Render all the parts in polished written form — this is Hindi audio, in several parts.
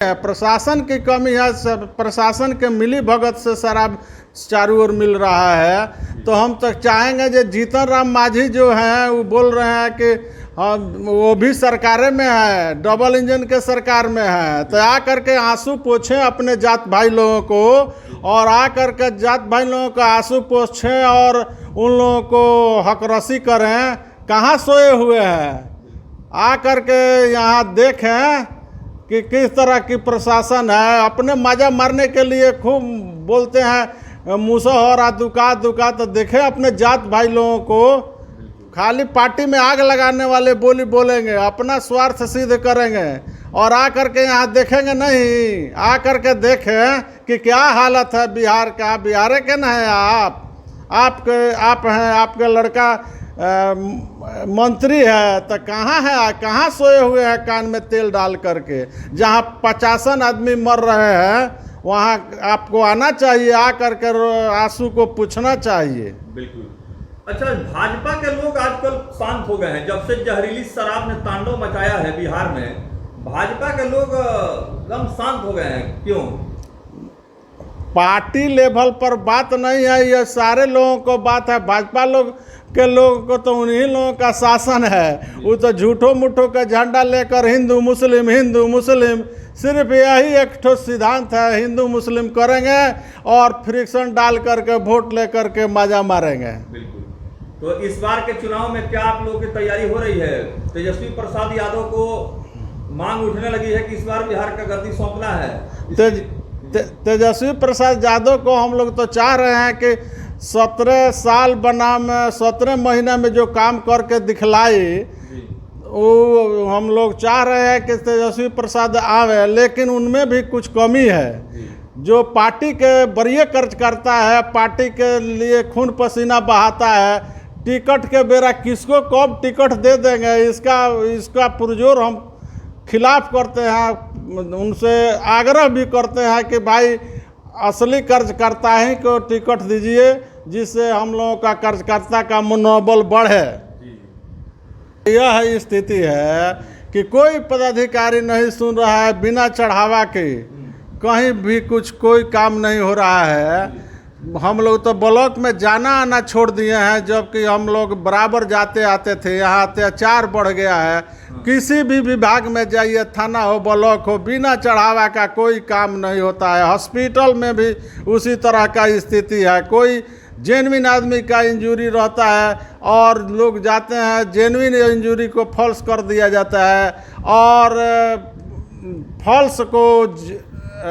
प्रशासन की कमी है। प्रशासन के मिली भगत से शराब चारों ओर मिल रहा है। तो हम तक चाहेंगे जो जीतन राम मांझी जो हैं वो बोल रहे हैं कि वो भी सरकारें में है, डबल इंजन के सरकार में है। तो आ करके आंसू पोछें अपने जात भाई लोगों को, और आ करके जात भाई लोगों का आंसू पोछें और उन लोगों को हकरसी करें। कहाँ सोए हुए हैं, आ करके यहाँ देखें कि किस तरह की प्रशासन है। अपने मजा मारने के लिए खूब बोलते हैं मूसा हो रहा दुका दुका, तो देखें अपने जात भाई लोगों को। खाली पार्टी में आग लगाने वाले बोली बोलेंगे, अपना स्वार्थ सिद्ध करेंगे, और आ करके यहाँ देखेंगे नहीं। आ करके देखें कि क्या हालत है बिहार का। बिहार के न है आप हैं, आपके लड़का मंत्री है, तो कहाँ है, कहाँ सोए हुए हैं कान में तेल डाल करके। जहाँ 50 आदमी मर रहे हैं वहाँ आपको आना चाहिए, आ करके आंसू को पूछना चाहिए। बिल्कुल। अच्छा, भाजपा के लोग आजकल शांत हो गए हैं। जब से जहरीली शराब ने तांडव मचाया है बिहार में, भाजपा के लोग एकदम शांत हो गए हैं। क्यों? पार्टी लेवल पर बात नहीं है, ये सारे लोगों को बात है। भाजपा के लोगों को तो उन्हीं लोगों का शासन है। वो तो झूठो मुठो का झंडा लेकर हिंदू मुस्लिम सिर्फ यही एक ठो सिद्धांत है, हिंदू मुस्लिम करेंगे और फ्रिक्शन डाल करके वोट लेकर के मजा मारेंगे। बिल्कुल। तो इस बार के चुनाव में क्या आप लोगों की तैयारी हो रही है? तेजस्वी प्रसाद यादव को मांग उठने लगी है कि इस बार बिहार का गद्दी सौंपना है। तेजस्वी प्रसाद यादव को हम लोग तो चाह रहे हैं कि 17 साल बनाम 17 महीना में जो काम करके दिखलाई, वो हम लोग चाह रहे हैं कि तेजस्वी प्रसाद आवे। लेकिन उनमें भी कुछ कमी है। जो पार्टी के बड़े खर्च करता है, पार्टी के लिए खून पसीना बहाता है, टिकट के बेरा किसको कब टिकट दे देंगे इसका पुरजोर हम खिलाफ करते हैं। उनसे आग्रह भी करते हैं कि भाई असली कर्जकर्ता ही को टिकट दीजिए, जिससे हम लोगों का कर्जकर्ता का मनोबल बढ़े। यह स्थिति है कि कोई पदाधिकारी नहीं सुन रहा है। बिना चढ़ावा के कहीं भी कोई काम नहीं हो रहा है। हम लोग तो ब्लॉक में जाना आना छोड़ दिए हैं, जबकि हम लोग बराबर जाते आते थे। यहाँ अत्याचार बढ़ गया है। किसी भी विभाग में जाइए, थाना हो ब्लॉक हो, बिना चढ़ावा का कोई काम नहीं होता है। हॉस्पिटल में भी उसी तरह का स्थिति है। कोई जेन्युइन आदमी का इंजरी रहता है और लोग जाते हैं, जेन्युइन इंजरी को फॉल्स कर दिया जाता है और फॉल्स को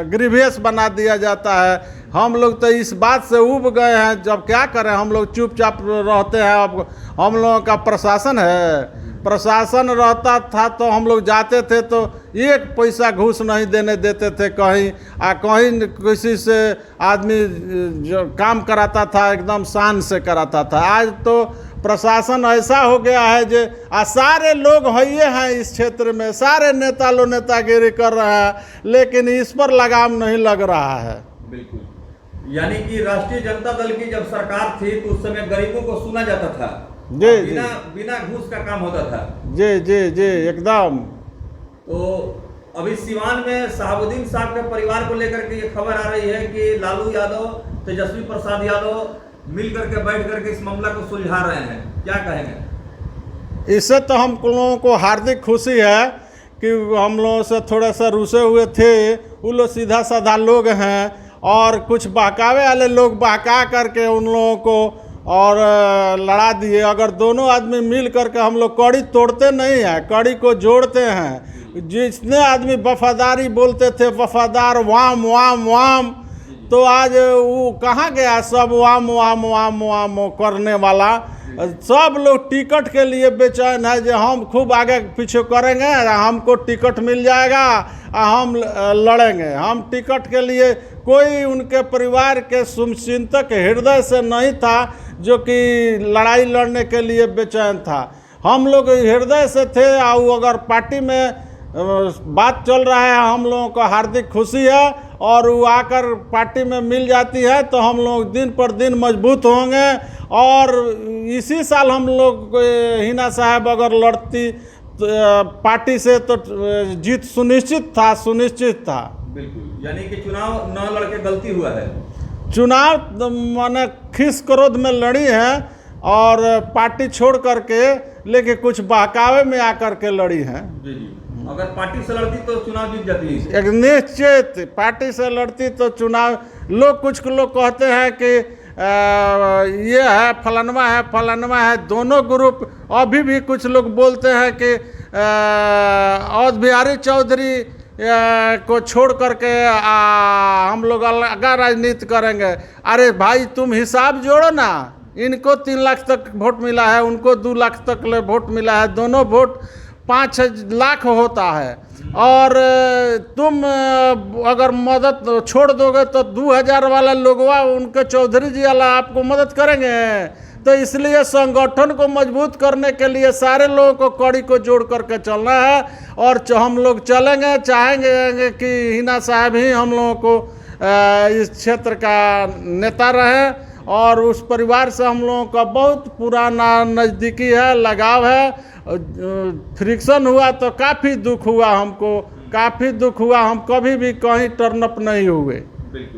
ग्रीवियस बना दिया जाता है। हम लोग तो इस बात से उब गए हैं। जब क्या करें, हम लोग चुपचाप रहते हैं। अब हम लोगों का प्रशासन है, प्रशासन रहता था तो हम लोग जाते थे तो 1 पैसा घूस नहीं देने देते थे कहीं। कहीं किसी से आदमी जो काम कराता था एकदम शान से कराता था। आज तो प्रशासन ऐसा हो गया है जो सारे लोग हैं इस क्षेत्र में, सारे नेता लोग नेतागिरी कर रहे हैं, लेकिन इस पर लगाम नहीं लग रहा है। बिल्कुल। यानी कि राष्ट्रीय जनता दल की जब सरकार थी तो उस समय गरीबों को सुना जाता था, जी बिना घूस का काम होता था। जी एकदम। तो अभी सिवान में शहाबुद्दीन साहब के परिवार को लेकर के ये खबर आ रही है कि लालू यादव, तेजस्वी प्रसाद यादव मिल करके बैठ करके इस मामला को सुलझा रहे हैं। क्या कहेंगे? इससे तो हम लोगों को हार्दिक खुशी है कि हम लोगों से थोड़ा सा रुसे हुए थे। वो लोग सीधा साधा लोग हैं और कुछ बहकावे वाले लोग बहका करके उन लोगों को और लड़ा दिए। अगर दोनों आदमी मिल करके, हम लोग कड़ी तोड़ते नहीं हैं, कड़ी को जोड़ते हैं। जितने आदमी वफादारी बोलते थे, वफादार वाम वाम वाम, तो आज वो कहाँ गया सब वाम वाम वाम वाम करने वाला। सब लोग टिकट के लिए बेचैन है जो हम खूब आगे पीछे करेंगे, हमको टिकट मिल जाएगा, हम लड़ेंगे। हम टिकट के लिए कोई उनके परिवार के शुभचिंतक हृदय से नहीं था जो कि लड़ाई लड़ने के लिए बेचैन था। हम लोग हृदय से थे। और अगर पार्टी में बात चल रहा है, हम लोगों को हार्दिक खुशी है। और वो आकर पार्टी में मिल जाती है तो हम लोग दिन पर दिन मजबूत होंगे। और इसी साल हम लोग हिना साहब अगर लड़ती पार्टी से तो जीत सुनिश्चित था। बिल्कुल, यानी कि चुनाव न लड़के गलती हुआ है। चुनाव माने खिस क्रोध में लड़ी है और पार्टी छोड़ करके लेके कुछ बहकावे में आकर के लड़ी है। जी जी, अगर पार्टी से लड़ती तो चुनाव जीत जाती है। एक निश्चित पार्टी से लड़ती तो चुनाव, कुछ लोग कहते हैं कि ये है फलानवा है, दोनों ग्रुप। अभी भी कुछ लोग बोलते हैं कि अवध बिहारी चौधरी को छोड़ करके हम लोग अलग राजनीति करेंगे। अरे भाई तुम हिसाब जोड़ो ना, इनको 3 लाख तक वोट मिला है, उनको 2 लाख तक वोट मिला है, दोनों वोट 5 लाख होता है। और तुम अगर मदद छोड़ दोगे तो 2000 वाला लोगवा उनके चौधरी जी वाला आपको मदद करेंगे। तो इसलिए संगठन को मजबूत करने के लिए सारे लोगों को कड़ी को जोड़ करके चलना है। और हम लोग चलेंगे, चाहेंगे कि हिना साहब ही हम लोगों को इस क्षेत्र का नेता रहे। और उस परिवार से हम लोगों का बहुत पुराना नज़दीकी है, लगाव है। फ्रिक्शन हुआ तो काफ़ी दुख हुआ हमको, काफ़ी दुख हुआ। हम कभी भी कहीं टर्न अप नहीं हुए। बिल्कुल।